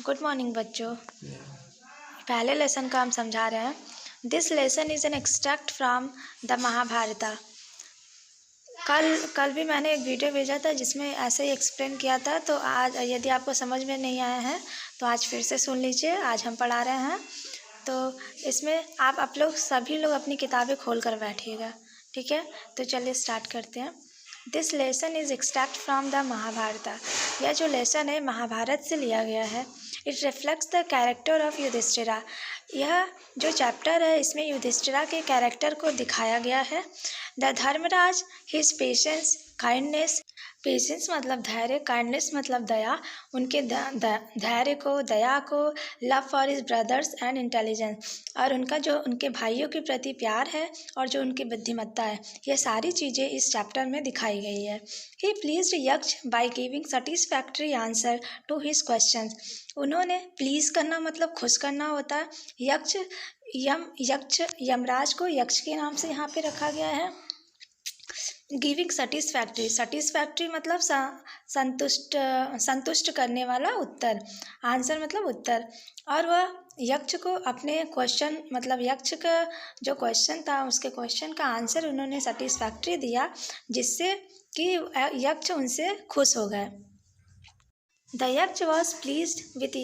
Good morning बच्चों। पहले lesson का हम समझा रहे हैं। This lesson is an extract from the Mahabharata. कल भी मैंने एक वीडियो भेजा था जिसमें ऐसे ही एक्सप्लेन किया था, तो आज यदि आपको समझ में नहीं आया है तो आज फिर से सुन लीजिए। आज हम पढ़ा रहे हैं, तो इसमें आप लोग सभी लोग अपनी किताबें खोल कर बैठिएगा, ठीक है। तो चलिए स्टार्ट करते हैं। This lesson is extract from the Mahabharata. यह जो लेसन है महाभारत से लिया गया है। It reflects the character of Yudhishthira. यह जो चैप्टर है इसमें युधिष्ठिरा के कैरेक्टर को दिखाया गया है। The Dharmaraj, his patience, kindness. Patience मतलब धैर्य, काइंडनेस मतलब दया, उनके धैर्य को, दया को, love for his brothers and intelligence, और उनका जो उनके भाइयों के प्रति प्यार है और जो उनकी बुद्धिमत्ता है, ये सारी चीज़ें इस चैप्टर में दिखाई गई है। He pleased Yaksha by giving satisfactory answer to his questions. उन्होंने प्लीज़ करना मतलब खुश करना होता है। यमराज को यक्ष के नाम से यहाँ पे रखा गया है। गिविंग सेटिस्फैक्ट्री, सेटिस्फैक्ट्री मतलब संतुष्ट करने वाला उत्तर, आंसर मतलब उत्तर। और वह यक्ष को अपने क्वेश्चन मतलब यक्ष का जो क्वेश्चन था उसके क्वेश्चन का आंसर उन्होंने सेटिस्फैक्ट्री दिया, जिससे कि यक्ष उनसे खुश हो गए। The Yaksha was pleased with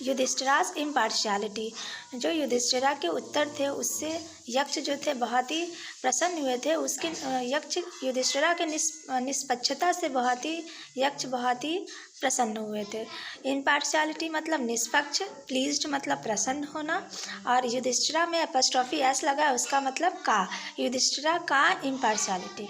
Yudhishthira's impartiality. जो युधिष्ठिरा के उत्तर थे उससे यक्ष जो थे बहुत ही प्रसन्न हुए थे। उसके यक्ष युधिष्ठिरा के निष्पक्षता से यक्ष बहुत ही प्रसन्न हुए थे। इम्पार्शियलिटी मतलब निष्पक्ष, प्लीज्ड मतलब प्रसन्न होना, और युधिष्ठिरा में एपॉस्ट्रोफी एस लगा, उसका मतलब का, युधिष्ठिरा का impartiality.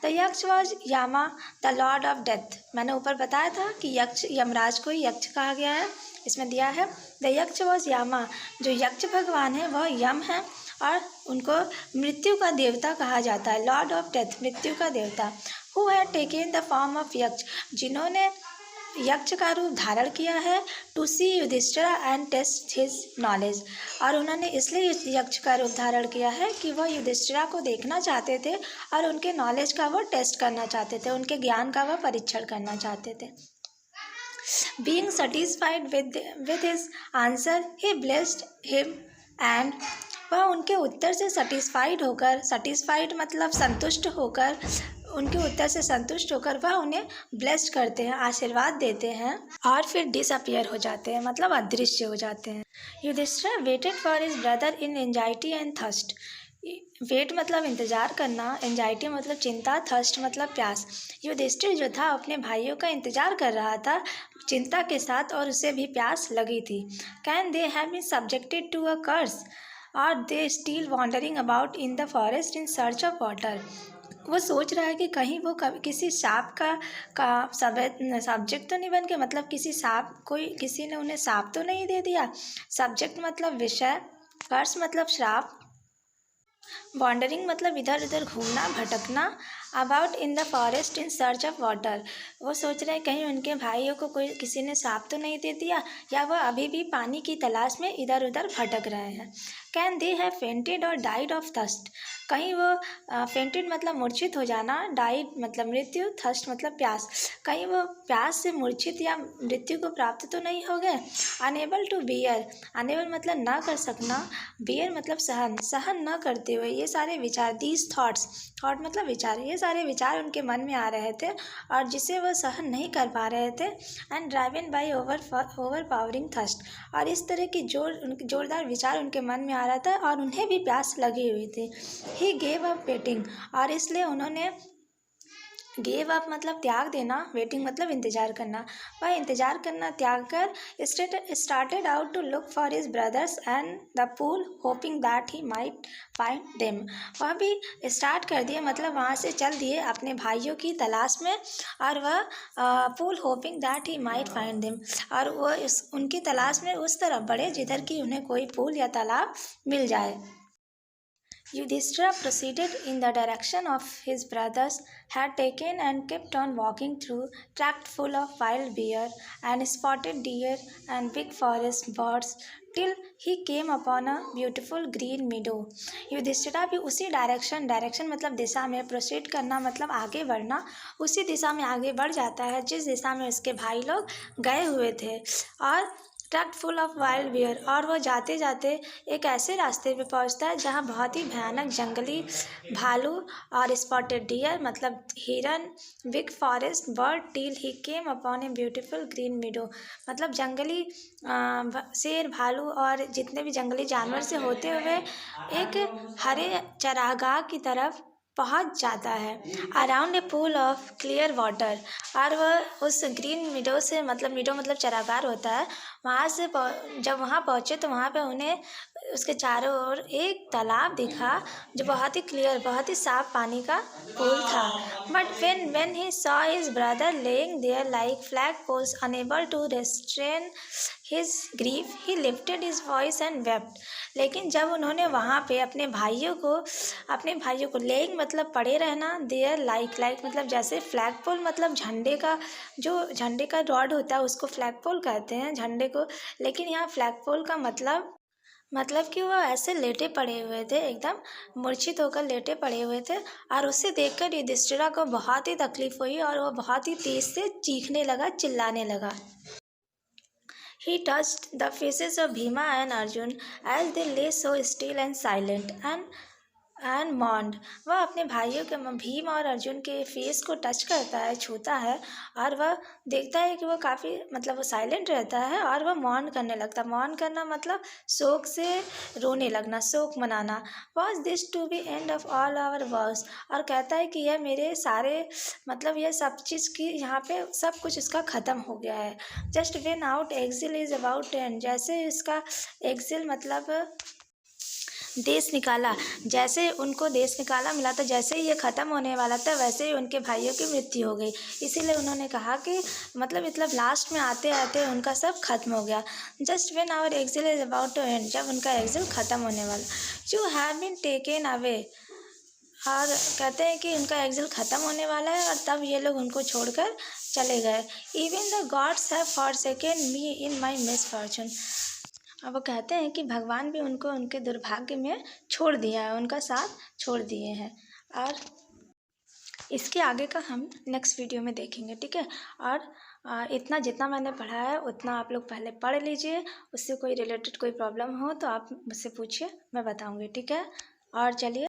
The Yaksha was Yama the lord of death. मैंने ऊपर बताया था कि यमराज को यक्ष कहा गया है, इसमें दिया है। द यक्ष वॉज यामा, जो यक्ष भगवान है वह यम है और उनको मृत्यु का देवता कहा जाता है। लॉर्ड ऑफ डेथ, मृत्यु का देवता। Who had taken the form of Yaksha, जिन्होंने यक्ष का रूप धारण किया है। To see Yudhishthira and test his knowledge, और उन्होंने इसलिए यक्ष का रूप धारण किया है कि वह युधिष्ठिरा को देखना चाहते थे और उनके नॉलेज का वो टेस्ट करना चाहते थे, उनके ज्ञान का वह परीक्षण करना चाहते थे। Being satisfied with his answer he blessed him and, वह उनके उत्तर से सेटिस्फाइड मतलब संतुष्ट होकर, उनके उत्तर से संतुष्ट होकर वह उन्हें ब्लेस्ड करते हैं, आशीर्वाद देते हैं, और फिर डिसअपियर हो जाते हैं मतलब अदृश्य हो जाते हैं। Yudhishthira waited for his brother in anxiety and thirst. Wait मतलब इंतजार करना, एंजाइटी मतलब चिंता, थर्स्ट मतलब प्यास। युधिष्ठिर जो था अपने भाइयों का इंतजार कर रहा था चिंता के साथ, और उसे भी प्यास लगी थी। Can they have been subjected to a curse और they still wandering about in the forest in search of water. वो सोच रहा है कि कहीं वो किसी सांप का सब्जेक्ट तो नहीं बन गया, मतलब किसी ने उन्हें सांप तो नहीं दे दिया। सब्जेक्ट मतलब विषय, कर्स मतलब श्राप, वॉन्डरिंग मतलब इधर उधर घूमना, भटकना, about in the forest in search of water. वो सोच रहे हैं कहीं उनके भाइयों को किसी ने सांप तो नहीं दे दिया, या वह अभी भी पानी की तलाश में इधर उधर भटक रहे हैं। कैन दे हैव फेंटेड और डाइड ऑफ थर्स्ट, कहीं वो फेंटेड मतलब मूर्छित हो जाना, डाइड मतलब मृत्यु, थर्स्ट मतलब प्यास, कहीं वो प्यास से मूर्छित या मृत्यु को प्राप्त तो नहीं हो गए। अनेबल टू बियर, अनेबल मतलब ना कर सकना, बियर मतलब सहन न करते हुए ये सारे विचार, दीज थॉट मतलब विचार, ये सारे विचार उनके मन में आ रहे थे और जिसे वह सहन नहीं कर पा रहे थे। And driven by overpowering thirst, और इस तरह की जोरदार विचार उनके मन में आ रहा था और उन्हें भी प्यास लगी हुई थी। ही गेव अप वेटिंग, और इसलिए उन्होंने, गेव अप मतलब त्याग देना, वेटिंग मतलब इंतजार करना, वह इंतजार करना त्याग कर started out to look for his brothers and the pool hoping that he might find them. वह भी स्टार्ट कर दिए मतलब वहाँ से चल दिए अपने भाइयों की तलाश में, और वह pool hoping that he might find them, और वह उनकी तलाश में उस तरफ बढ़े जिधर कि उन्हें कोई पूल या तालाब मिल जाए। Yudhishthira proceeded in the direction of his brothers had taken and kept on walking through tract full of wild bear and spotted deer and big forest birds till he came upon a beautiful green meadow. Yudhishthira भी उसी direction मतलब दिशा में proceed करना मतलब आगे बढ़ना, उसी दिशा में आगे बढ़ जाता है जिस दिशा में उसके भाई लोग गए हुए थे। और truck full of wild bear, और वो जाते जाते एक ऐसे रास्ते पे पहुंचता है जहाँ बहुत ही भयानक जंगली भालू और स्पॉटेड डियर मतलब हिरन, big forest bird till he came upon a beautiful green मीडो, मतलब जंगली शेर, भालू और जितने भी जंगली जानवर से होते हुए एक हरे चरागाह की तरफ पहुंच जाता है। Around a pool of clear water, और वह उस ग्रीन मीडो से मतलब मीडो मतलब चरागार होता है, वहाँ से जब वहाँ पहुँचे तो वहाँ पे उन्हें उसके चारों ओर एक तालाब दिखा जो बहुत ही क्लियर, बहुत ही साफ पानी का पूल था। But when he saw his brother laying there like flagpoles unable to restrain his grief, he lifted his voice and wept। लेकिन जब उन्होंने वहाँ पे अपने भाइयों को लेइंग मतलब पड़े रहना, देयर लाइक मतलब जैसे फ्लैग पोल मतलब झंडे का रॉड होता है उसको फ्लैग पोल कहते हैं झंडे को, लेकिन यहाँ फ्लैग पोल का मतलब कि वो ऐसे लेटे पड़े हुए थे, एकदम मूर्छित होकर लेटे पड़े हुए थे। और उसे देखकर युधिष्ठिरा को बहुत ही तकलीफ हुई और वो बहुत ही तेज से चीखने लगा, चिल्लाने लगा। He touched the faces of Bhima and Arjun as they lay so still and silent and mourned। वह अपने भाइयों के भीम और अर्जुन के फेस को टच करता है, छूता है, और वह देखता है कि वह काफ़ी मतलब वो साइलेंट रहता है और वह मौन करने लगता है। मौन करना मतलब शोक से रोने लगना, शोक मनाना। Was this to be end of all our worse, और कहता है कि यह मेरे सारे मतलब यह सब चीज़ की यहाँ पे सब कुछ इसका ख़त्म हो गया है। Just when our exile is about to end, जैसे इसका एक्सिल मतलब देश निकाला, जैसे उनको देश निकाला मिला था, जैसे ही ये ख़त्म होने वाला था वैसे ही उनके भाइयों की मृत्यु हो गई। इसीलिए उन्होंने कहा कि मतलब लास्ट में आते आते उनका सब खत्म हो गया। Just when our exile is about to end, जब उनका एक्सिल ख़त्म होने वाला, you have been taken away, और कहते हैं कि उनका एक्सिल ख़त्म होने वाला है और तब ये लोग उनको छोड़कर चले गए। Even the gods have forsaken me in my misfortune, अब वो कहते हैं कि भगवान भी उनको उनके दुर्भाग्य में छोड़ दिया है, उनका साथ छोड़ दिए हैं। और इसके आगे का हम नेक्स्ट वीडियो में देखेंगे, ठीक है। और इतना जितना मैंने पढ़ा है उतना आप लोग पहले पढ़ लीजिए, उससे कोई रिलेटेड कोई प्रॉब्लम हो तो आप मुझसे पूछिए, मैं बताऊंगी, ठीक है। और चलिए